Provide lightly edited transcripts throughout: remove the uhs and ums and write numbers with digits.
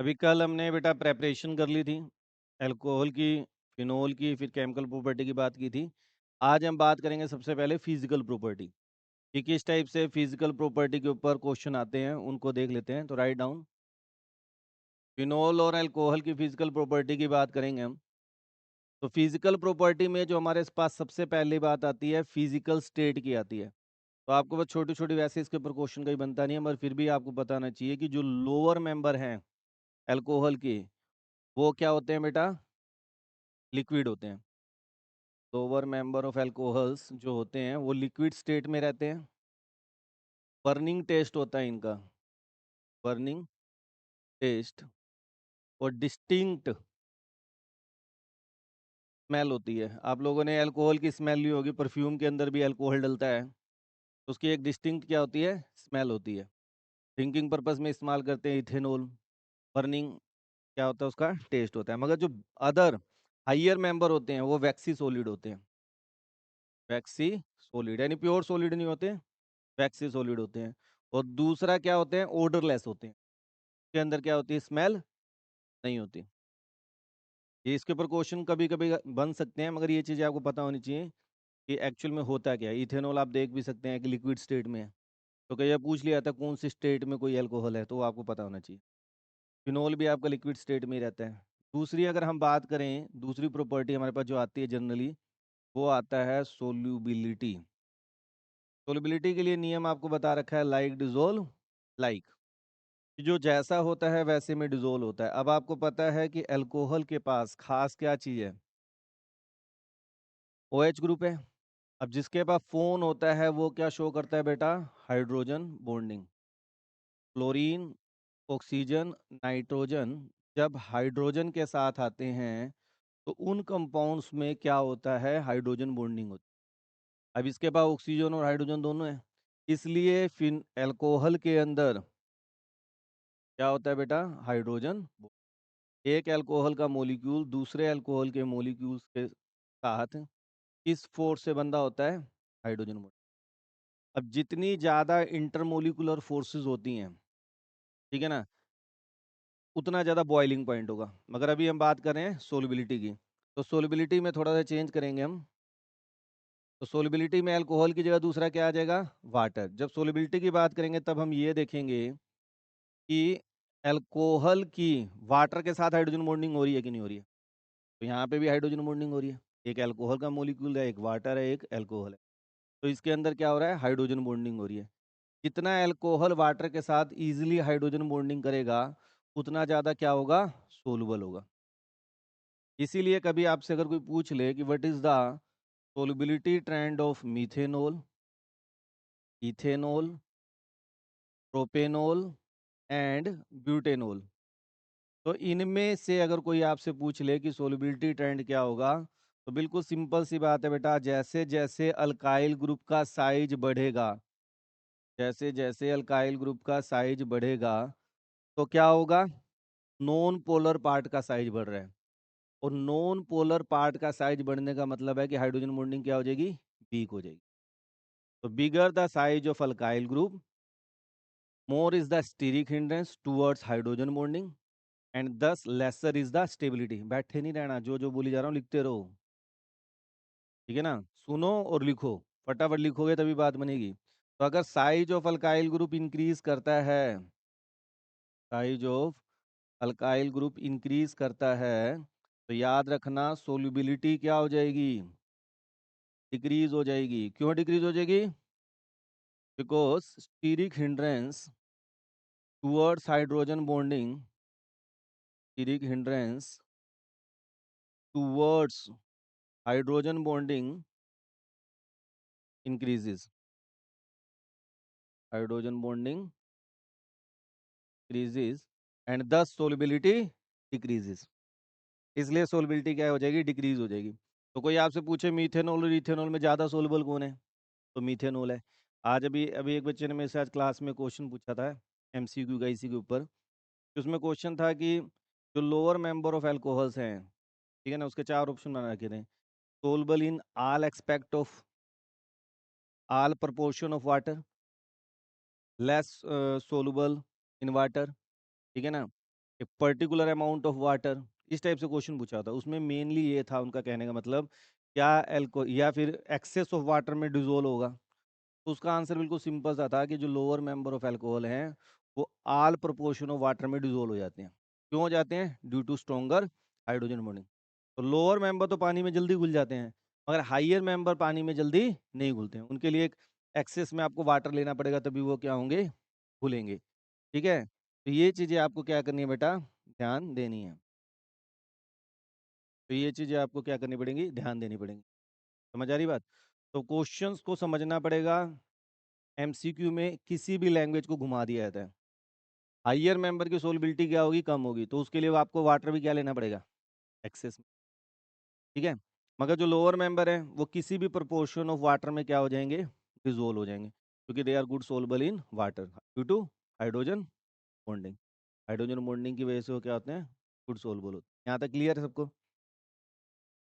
अभी कल हमने बेटा प्रेपरेशन कर ली थी अल्कोहल की, फिनोल की, फिर केमिकल प्रॉपर्टी की बात की थी। आज हम बात करेंगे सबसे पहले फिजिकल प्रॉपर्टी कि किस टाइप से फिजिकल प्रॉपर्टी के ऊपर क्वेश्चन आते हैं, उनको देख लेते हैं। तो राइट डाउन, फिनोल और अल्कोहल की फिजिकल प्रॉपर्टी की बात करेंगे हम। तो फिजिकल प्रॉपर्टी में जो हमारे पास सबसे पहली बात आती है फिजिकल स्टेट की आती है। तो आपको बस छोटी छोटी, वैसे इसके ऊपर क्वेश्चन कहीं बनता नहीं है, मगर फिर भी आपको बताना चाहिए कि जो लोअर मेंबर हैं अल्कोहल के, वो क्या होते हैं बेटा? लिक्विड होते हैं। लोअर मेंबर ऑफ अल्कोहल्स जो होते हैं वो लिक्विड स्टेट में रहते हैं। बर्निंग टेस्ट होता है इनका, बर्निंग टेस्ट, और डिस्टिंक्ट स्मेल होती है। आप लोगों ने अल्कोहल की स्मेल ली होगी, परफ्यूम के अंदर भी अल्कोहल डलता है, तो उसकी एक डिस्टिंक्ट क्या होती है? स्मेल होती है। ड्रिंकिंग पर्पस में इस्तेमाल करते हैं इथेनॉल। बर्निंग क्या होता है? उसका टेस्ट होता है। मगर जो अदर हाइयर मेंबर होते हैं वो वैक्सी सॉलिड होते हैं। वैक्सी सॉलिड यानी प्योर सॉलिड नहीं होते, वैक्सी सॉलिड होते हैं। और दूसरा क्या होते हैं? ओडरलेस होते हैं। के अंदर क्या होती है? स्मेल नहीं होती। ये इसके ऊपर क्वेश्चन कभी कभी बन सकते हैं, मगर ये चीज़ें आपको पता होनी चाहिए कि एक्चुअल में होता क्या है। इथेनॉल आप देख भी सकते हैं कि लिक्विड स्टेट में है, तो कई बार पूछ लिया था कौन सी स्टेट में कोई अल्कोहल है, तो वो आपको पता होना चाहिए। फिनॉल भी आपका लिक्विड स्टेट में ही रहता है। दूसरी अगर हम बात करें, दूसरी प्रॉपर्टी हमारे पास जो आती है जनरली, वो आता है सोल्यूबिलिटी। सोल्यूबिलिटी के लिए नियम आपको बता रखा है, लाइक डिजोल्व लाइक, कि जो जैसा होता है वैसे में डिजोल्व होता है। अब आपको पता है कि अल्कोहल के पास खास क्या चीज़ है? OH ग्रुप है। अब जिसके पास फोन होता है वो क्या शो करता है बेटा? Hydrogen bonding. Chlorine, oxygen, nitrogen जब हाइड्रोजन के साथ आते हैं तो उन कंपाउंड्स में क्या होता है? हाइड्रोजन बॉन्डिंग होती है। अब इसके पास ऑक्सीजन और हाइड्रोजन दोनों है, इसलिए फिन अल्कोहल के अंदर क्या होता है बेटा? हाइड्रोजन। एक अल्कोहल का मॉलिक्यूल दूसरे अल्कोहल के मॉलिक्यूल्स के साथ किस फोर्स से बंधा होता है? Hydrogen bond. अब जितनी ज़्यादा इंटरमोलिकुलर फोर्सेस होती हैं, ठीक है ना, उतना ज़्यादा बॉइलिंग पॉइंट होगा। मगर अभी हम बात कर रहे हैं सोलबिलिटी की, तो सोलबिलिटी में थोड़ा सा चेंज करेंगे हम। तो सोलबिलिटी में अल्कोहल की जगह दूसरा क्या आ जाएगा? वाटर। जब सोलबिलिटी की बात करेंगे तब हम ये देखेंगे कि अल्कोहल की वाटर के साथ हाइड्रोजन बॉन्डिंग हो रही है कि नहीं हो रही है। तो यहाँ पे भी हाइड्रोजन बॉन्डिंग हो रही है। एक अल्कोहल का मॉलिक्यूल है, एक वाटर है, एक अल्कोहल है, तो इसके अंदर क्या हो रहा है? हाइड्रोजन बॉन्डिंग हो रही है। जितना अल्कोहल वाटर के साथ इजीली हाइड्रोजन बॉन्डिंग करेगा, उतना ज़्यादा क्या होगा? सोलुबल होगा। इसीलिए कभी आपसे अगर कोई पूछ ले कि what is the solubility trend of methanol, ethanol, propanol and butanol, तो इनमें से अगर कोई आपसे पूछ ले कि सोलबिलिटी ट्रेंड क्या होगा, तो बिल्कुल सिंपल सी बात है बेटा, जैसे जैसे अल्काइल ग्रुप का साइज बढ़ेगा, जैसे जैसे अल्काइल ग्रुप का साइज बढ़ेगा, तो क्या होगा? नॉन पोलर पार्ट का साइज बढ़ रहा है, और नॉन पोलर पार्ट का साइज बढ़ने का मतलब है कि हाइड्रोजन बॉन्डिंग क्या हो जाएगी? वीक हो जाएगी। तो bigger the size of alkyl group, more is the steric hindrance towards hydrogen bonding, and thus lesser is the stability. बैठे नहीं रहना, जो जो बोली जा रहा हूँ लिखते रहो, ठीक है ना? सुनो और लिखो, फटाफट लिखोगे तभी बात बनेगी। तो अगर size of alkyl group increase करता है, size of alkyl group increase करता है, तो याद रखना सोल्यूबिलिटी क्या हो जाएगी? डिक्रीज हो जाएगी। क्यों डिक्रीज हो जाएगी? Because steric hindrance towards hydrogen bonding, steric hindrance towards hydrogen bonding increases, hydrogen bonding increases, and thus solubility decreases. इसलिए सोल्युबिलिटी क्या हो जाएगी? डिक्रीज हो जाएगी। तो कोई आपसे पूछे मीथेनॉल और इथेनॉल में ज़्यादा सोल्युबल कौन है, तो मीथेनॉल है। आज अभी अभी एक बच्चे ने मेरे से आज क्लास में क्वेश्चन पूछा था, MCQ का इसी के ऊपर। उसमें क्वेश्चन था कि जो लोअर मेंबर ऑफ अल्कोहल्स हैं, ठीक है ना, उसके चार ऑप्शन बना रखे थे। Soluble in all expect of, all proportion of water, less soluble in water, ठीक है ना, a particular amount of water, इस टाइप से क्वेश्चन पूछा था। उसमें मेनली ये था उनका कहने का मतलब, क्या एल्को या फिर एक्सेस ऑफ वाटर में डिजोल्व होगा। तो उसका आंसर बिल्कुल सिंपल सा था कि जो लोअर मेंबर ऑफ अल्कोहल हैं वो आल प्रोपोर्शन ऑफ वाटर में डिजोल्व हो जाते हैं। क्यों हो जाते हैं? Due to stronger hydrogen bonding. तो लोअर मेंबर तो पानी में जल्दी घुल जाते हैं, मगर हाइयर मेंबर पानी में जल्दी नहीं घुलते हैं। उनके लिए एक एक्सेस में आपको वाटर लेना पड़ेगा, तभी वो क्या होंगे? घुलेंगे। ठीक है, तो ये चीज़ें आपको क्या करनी है बेटा? ध्यान देनी है। तो ये चीज़ें आपको क्या करनी पड़ेंगी? ध्यान देनी पड़ेंगी। समझ आ रही बात? तो क्वेश्चंस को समझना पड़ेगा। एमसीक्यू में किसी भी लैंग्वेज को घुमा दिया जाता है। हाइयर मेंबर की सोलबिलिटी क्या होगी? कम होगी, तो उसके लिए आपको वाटर भी क्या लेना पड़ेगा? एक्सेस में। ठीक है, मगर जो लोअर मेंबर है वो किसी भी प्रोपोर्शन ऑफ वाटर में क्या हो जाएंगे? डिजोल्व हो जाएंगे, क्योंकि they are good soluble in water due to hydrogen bonding. Hydrogen bonding की वजह से वो क्या होते हैं? गुड सोलबल होते हैं। यहाँ तक क्लियर है सबको?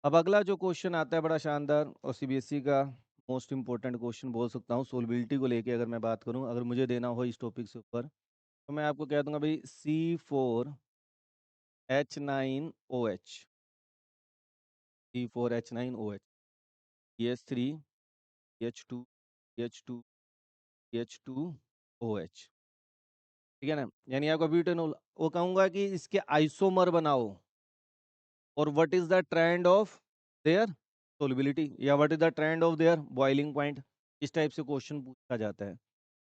अब अगला जो क्वेश्चन आता है बड़ा शानदार और सीबीएसई का मोस्ट इंपॉर्टेंट क्वेश्चन बोल सकता हूँ, सोलबिलिटी को लेके अगर मैं बात करूँ, अगर मुझे देना हो इस टॉपिक से ऊपर, तो मैं आपको कह दूंगा भाई C4H9OH, C4H9OH, CH3, CH2, CH2OH। ठीक है ना? यानी आपका ब्यूटेनॉल, वो कहूंगा कि इसके आइसोमर बनाओ, और what is the trend of their solubility, या what is the trend of their boiling point. इस टाइप से क्वेश्चन पूछा जाता है।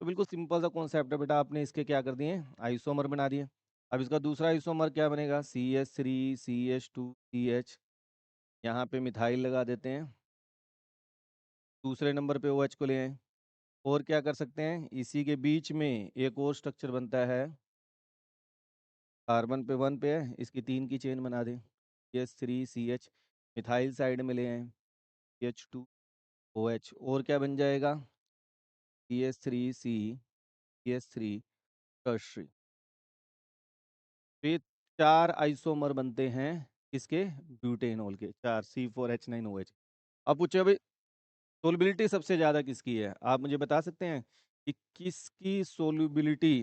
तो बिल्कुल सिंपल सा कॉन्सेप्ट है बेटा, आपने इसके क्या कर दिए? आइसोमर बना दिए। अब इसका दूसरा आइसोमर क्या बनेगा? CH3, CH2, CH। यहाँ पे मिथाइल लगा देते हैं, दूसरे नंबर पे OH को ले आए। और क्या कर सकते हैं? इसी के बीच में एक और स्ट्रक्चर बनता है, कार्बन पे 1 पे है, इसकी 3 की चेन बना दें। CH3, CH, मिथाइल साइड में ले आए, CH2OH, और क्या बन जाएगा? CH3C, CH3 tertiary. तो ये 4 आइसोमर बनते हैं किसके? ब्यूटेनॉल के, 4 C4H9OH। अब पूछे भाई सोलबिलिटी सबसे ज़्यादा किसकी है? आप मुझे बता सकते हैं कि किसकी सोलबिलिटी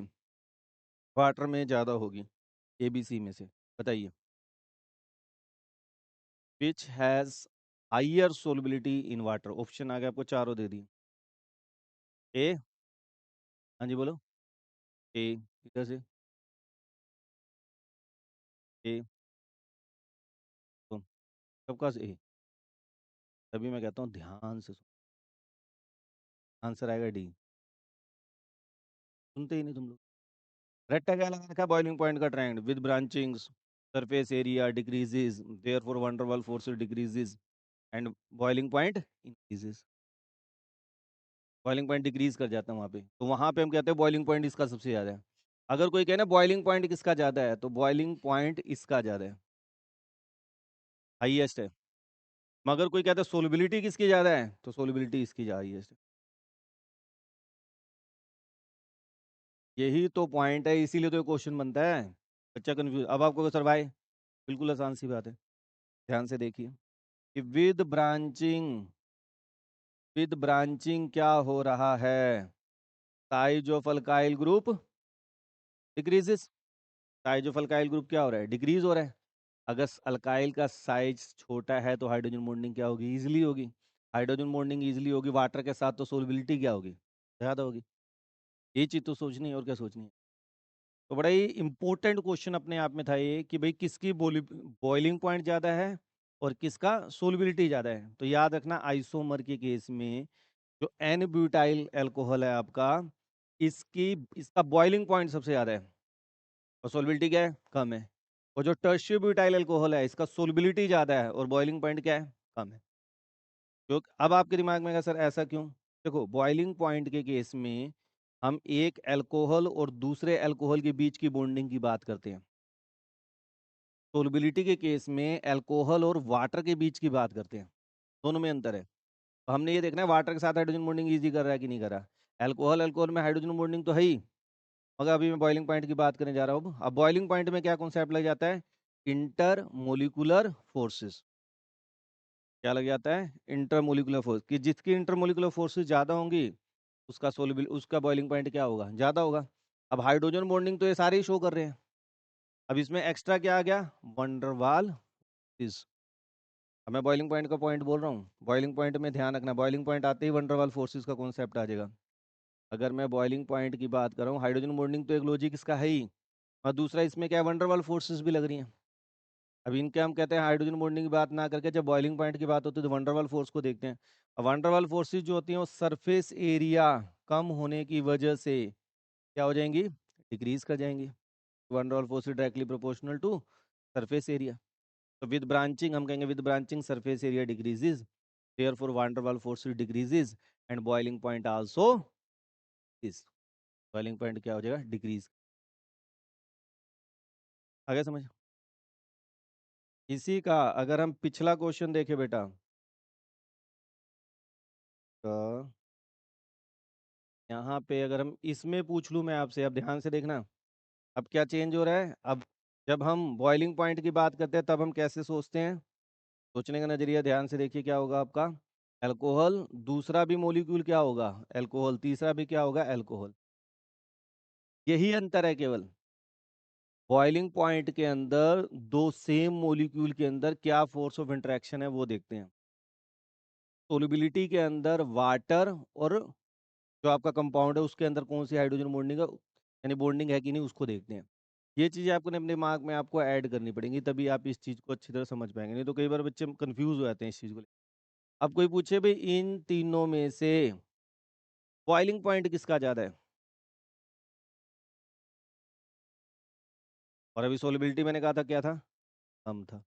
वाटर में ज़्यादा होगी? ABC में से बताइए। Which has higher solubility in water? Option आ गया आपको, चारों दे दी। ए, हाँ जी बोलो। ए, इधर से। ए, तो सबका से ए। तभी मैं कहता हूँ ध्यान से सुनो। आंसर आएगा डी। सुनते ही नहीं तुम लोग। रट्टा क्या लगा रखा? बॉइलिंग पॉइंट का trend with branchings, surface area decreases, therefore van der Waals forces decreases and boiling point increases. Boiling point decrease कर जाता है वहाँ पे, तो वहाँ पे हम कहते हैं बॉइलिंग पॉइंट इसका सबसे ज़्यादा है। अगर कोई कहना बॉइलिंग पॉइंट किसका ज़्यादा है, तो बॉइलिंग पॉइंट इसका ज़्यादा है, हाईएस्ट है। मगर कोई कहता है सोलबिलिटी किसकी ज़्यादा है, तो सोलबिलिटी इसकी हाईएस्ट है। यही तो पॉइंट है, इसीलिए तो क्वेश्चन बनता है। बच्चा कंफ्यूज। अब आपको सर भाई बिल्कुल आसान सी बात है, ध्यान से देखिए कि विद ब्रांचिंग क्या हो रहा है? Size of alkyl group decreases. Size of alkyl group क्या हो रहा है? डिक्रीज हो रहा है। अगर अल्काइल का साइज छोटा है तो हाइड्रोजन बॉन्डिंग क्या होगी? इजीली होगी। हाइड्रोजन बॉन्डिंग इजीली होगी वाटर के साथ, तो सोलबिलिटी क्या होगी? ज़्यादा होगी। ये चीज़ तो सोचनी है, और क्या सोचनी है। तो बड़ा ही इंपॉर्टेंट क्वेश्चन अपने आप में था ये, कि भाई किसकी बॉइलिंग पॉइंट ज़्यादा है और किसका सोलबिलिटी ज़्यादा है। तो याद रखना आइसोमर के केस में जो एन ब्यूटाइल एल्कोहल है आपका, इसकी इसका बॉइलिंग पॉइंट सबसे ज़्यादा है और सोलबिलिटी क्या है? कम है। और जो टर्शियो ब्यूटाइल एल्कोहल है, इसका सोलबिलिटी ज़्यादा है और बॉइलिंग पॉइंट क्या है? कम है। तो अब आपके दिमाग में सर ऐसा क्यों? देखो बॉइलिंग पॉइंट के केस में हम एक अल्कोहल और दूसरे अल्कोहल के बीच की बॉन्डिंग की बात करते हैं। सोलबिलिटी के केस में अल्कोहल और वाटर के बीच की बात करते हैं। दोनों में अंतर है। तो हमने ये देखना है वाटर के साथ हाइड्रोजन बॉन्डिंग इजी कर रहा है कि नहीं कर रहा। अल्कोहल अल्कोहल में हाइड्रोजन बॉन्डिंग तो है ही, मगर अभी मैं बॉइलिंग पॉइंट की बात करने जा रहा हूँ। अब बॉइलिंग पॉइंट में क्या कॉन्सेप्ट लग जाता है? Inter molecular forces. क्या लग जाता है? इंटरमोलिकुलर फोर्स, कि जिसकी इंटरमोलिकुलर फोर्सेस ज़्यादा होंगी उसका सोल्यूबल उसका बॉइलिंग पॉइंट क्या होगा? ज़्यादा होगा। अब हाइड्रोजन बॉन्डिंग तो ये सारे ही शो कर रहे हैं, अब इसमें एक्स्ट्रा क्या आ गया, वंडरवाल इज। अब मैं बॉइलिंग पॉइंट का पॉइंट बोल रहा हूँ, बॉइलिंग पॉइंट में ध्यान रखना, बॉइलिंग पॉइंट आते ही वंडरवाल फोर्सेस का कॉन्सेप्ट आ जाएगा। अगर मैं बॉइलिंग पॉइंट की बात कर रहा हूँ, हाइड्रोजन बॉन्डिंग तो एक लॉजिक इसका है ही, और दूसरा इसमें क्या है, वंडरवाल फोर्सेस भी लग रही हैं। अब इनके हम कहते हैं हाइड्रोजन बॉन्डिंग की बात ना करके जब बॉइलिंग पॉइंट की बात होती है तो वंडरवाल फोर्स को देखते हैं। अब वंडरवाल फोर्सेस जो होती हैं वो सरफेस एरिया कम होने की वजह से क्या हो जाएंगी, डिक्रीज कर जाएंगी। Van der Waals force directly proportional to surface area. तो विद ब्रांचिंग हम कहेंगे, with branching surface area decreases, therefore van der Waals force decreases and boiling point also is. Boiling point क्या हो जाएगा, डिक्रीज। आगे समझ। इसी का अगर हम पिछला क्वेश्चन देखें बेटा, तो यहाँ पे अगर हम इसमें पूछ लूँ मैं आपसे, अब ध्यान से देखना, अब क्या चेंज हो रहा है। अब जब हम बॉइलिंग पॉइंट की बात करते हैं तब हम कैसे सोचते हैं, सोचने का नजरिया ध्यान से देखिए क्या होगा आपका, अल्कोहल, दूसरा भी मॉलिक्यूल क्या होगा, अल्कोहल, तीसरा भी क्या होगा, अल्कोहल। यही अंतर है केवल, बॉइलिंग पॉइंट के अंदर दो सेम मॉलिक्यूल के अंदर क्या फोर्स ऑफ इंटरेक्शन है वो देखते हैं। सोलिबिलिटी के अंदर वाटर और जो आपका कंपाउंड है उसके अंदर कौन सी हाइड्रोजन बॉन्डिंग है, यानी बॉन्डिंग है कि नहीं, उसको देखते हैं। ये चीज़ें आपको अपने दिमाग में आपको ऐड करनी पड़ेंगी, तभी आप इस चीज़ को अच्छी तरह समझ पाएंगे, नहीं तो कई बार बच्चे कंफ्यूज हो जाते हैं इस चीज़ को लेकर। अब कोई पूछे भाई इन तीनों में से बॉइलिंग पॉइंट किसका ज़्यादा है, और अभी सोलिबिलिटी मैंने कहा था क्या था, कम था।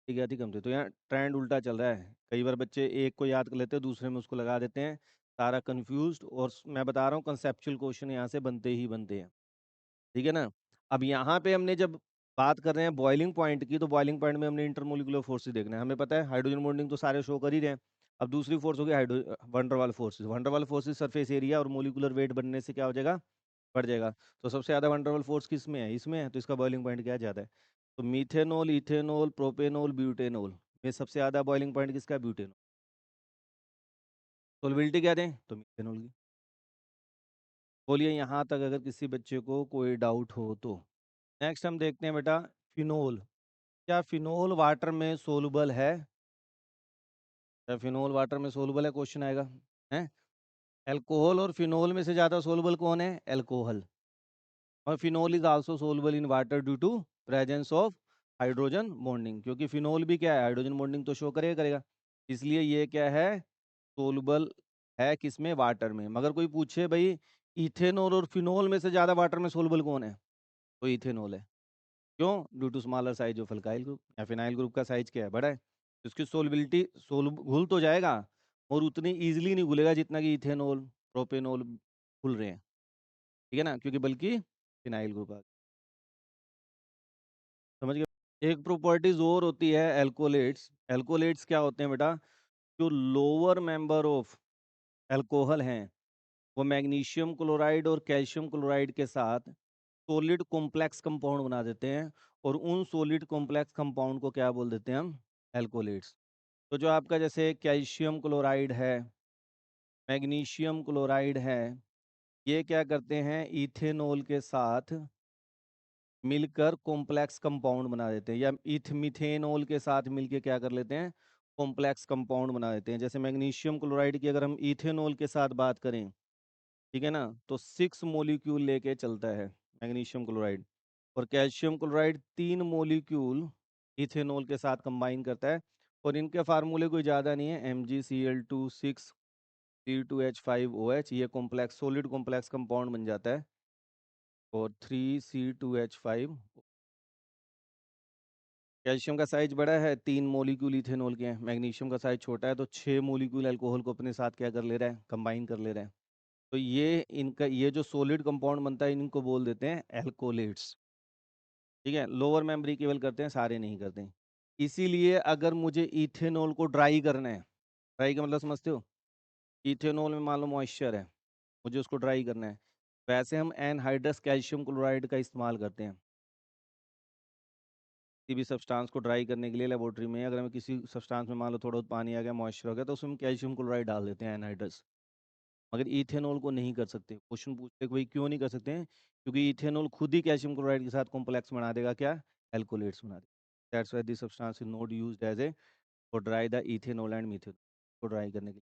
ठीक है, थी कम थे, तो यहाँ ट्रेंड उल्टा चल रहा है। कई बार बच्चे एक को याद कर लेते हैं दूसरे में उसको लगा देते हैं, सारा कंफ्यूज्ड, और मैं बता रहा हूँ कंसेप्चुअल क्वेश्चन यहाँ से बनते ही बनते हैं। ठीक है ना। अब यहाँ पे हमने जब बात कर रहे हैं बॉइलिंग पॉइंट की, तो बॉइलिंग पॉइंट में हमने इंटरमोलिकुलर फोर्सेस देखना है। हमें पता है हाइड्रोजन बॉन्डिंग तो सारे शो कर ही रहे हैं। अब दूसरी फोर्स होगी hydro van der Waals forces. Van der Waals forces surface area और मोलिकुलर वेट बनने से क्या हो जाएगा, बढ़ जाएगा। तो सबसे ज़्यादा वंडरवाल फोर्स किस में है, इसमें है, तो इसका बॉइलिंग पॉइंट क्या ज़्यादा है। तो मीथेनॉल, इथेनॉल, प्रोपेनॉल, ब्यूटेनॉल में सबसे ज़्यादा बॉइलिंग पॉइंट किसका है, ब्यूटेनॉल। सोलबिलिटी क्या दें, तो मीथेनॉल की। बोलिए यहाँ तक अगर किसी बच्चे को कोई डाउट हो तो। नेक्स्ट हम देखते हैं बेटा फिनोल। क्या फिनोल वाटर में सोलुबल है, क्या फिनोल वाटर में सोलुबल है, क्वेश्चन आएगा। है, अल्कोहल और फिनोल में से ज़्यादा सोलुबल कौन है, अल्कोहल। और phenol is also soluble in water due to presence of hydrogen bonding, क्योंकि फिनोल भी क्या है, हाइड्रोजन बॉन्डिंग तो शो करेगा करेगा, इसलिए ये क्या है, सोलुबल है किसमें, वाटर में। मगर कोई पूछे भाई इथेनॉल और फिनोल में से ज़्यादा वाटर में सोलुबल कौन है, तो इथेनॉल है। क्यों, due to smaller size of alkyl group, या फिनाइल ग्रुप का साइज क्या है, बड़ा है, तो इसकी सोलबिलिटी, सोल घुल तो जाएगा और उतनी इजीली नहीं घुलेगा जितना कि इथेनॉल, प्रोपेनॉल घुल रहे हैं। ठीक है ना, क्योंकि बल्कि फिनाइल ग्रुप आ, समझ गए। एक प्रॉपर्टीज और होती है एल्कोलेट्स। एल्कोलेट्स क्या होते हैं बेटा, जो लोअर मेंबर ऑफ एल्कोहल हैं वो मैग्नीशियम क्लोराइड और कैल्शियम क्लोराइड के साथ सॉलिड कॉम्प्लेक्स कंपाउंड बना देते हैं, और उन सॉलिड कॉम्प्लेक्स कंपाउंड को क्या बोल देते हैं हम, एल्कोलेट्स। तो जो आपका जैसे कैल्शियम क्लोराइड है, मैग्नीशियम क्लोराइड है, ये क्या करते हैं, इथेनॉल के साथ मिलकर कॉम्प्लेक्स कंपाउंड बना देते हैं, या मीथेनॉल के साथ मिलकर क्या कर लेते हैं, कॉम्प्लेक्स कंपाउंड बना देते हैं। जैसे मैग्नीशियम क्लोराइड की अगर हम इथेनॉल के साथ बात करें, ठीक है ना, तो 6 मॉलिक्यूल लेके चलता है मैग्नीशियम क्लोराइड, और कैल्शियम क्लोराइड 3 मॉलिक्यूल इथेनॉल के साथ कंबाइन करता है। और इनके फार्मूले कोई ज़्यादा नहीं है, MgCl2 6 C2H5OH, ये कॉम्प्लेक्स सॉलिड कॉम्प्लेक्स कंपाउंड बन जाता है, और 3C2H5। कैल्शियम का साइज बड़ा है, 3 मॉलिक्यूल इथेनॉल के हैं, मैग्नीशियम का साइज छोटा है, तो 6 मॉलिक्यूल अल्कोहल को अपने साथ क्या कर ले रहा है, कंबाइन कर ले रहा है। तो ये इनका ये जो सॉलिड कंपाउंड बनता है इनको बोल देते हैं एल्कोलेट्स। ठीक है, लोअर मेम्ब्री केवल करते हैं, सारे नहीं करते हैं। इसीलिए अगर मुझे इथेनॉल को ड्राई करना है, ड्राई का मतलब समझते हो, इथेनॉल में मान लो मॉइस्चर है, मुझे उसको ड्राई करना है, वैसे हम एनहाइड्रस कैल्शियम क्लोराइड का इस्तेमाल करते हैं। किसी भी सब्सटेंस को ड्राई करने के लिए लेबोरेटरी में, अगर हमें किसी सब्सटेंस में मान लो थोड़ा बहुत पानी आ गया, मॉइस्चर हो गया, तो उसमें कैल्शियम क्लोराइड डाल देते हैं, एनहाइड्रस। मगर इथेनॉल को नहीं कर सकते। क्वेश्चन पूछते हैं कि भाई क्यों नहीं कर सकते हैं? क्योंकि इथेनॉल खुद ही कैल्शियम क्लोराइड के साथ कॉम्प्लेक्स बना देगा, क्या? एल्कोलेट्स बना देगा। That's why this substance is not used as a for dry the ethanol and methanol, को ड्राई करने के लिए।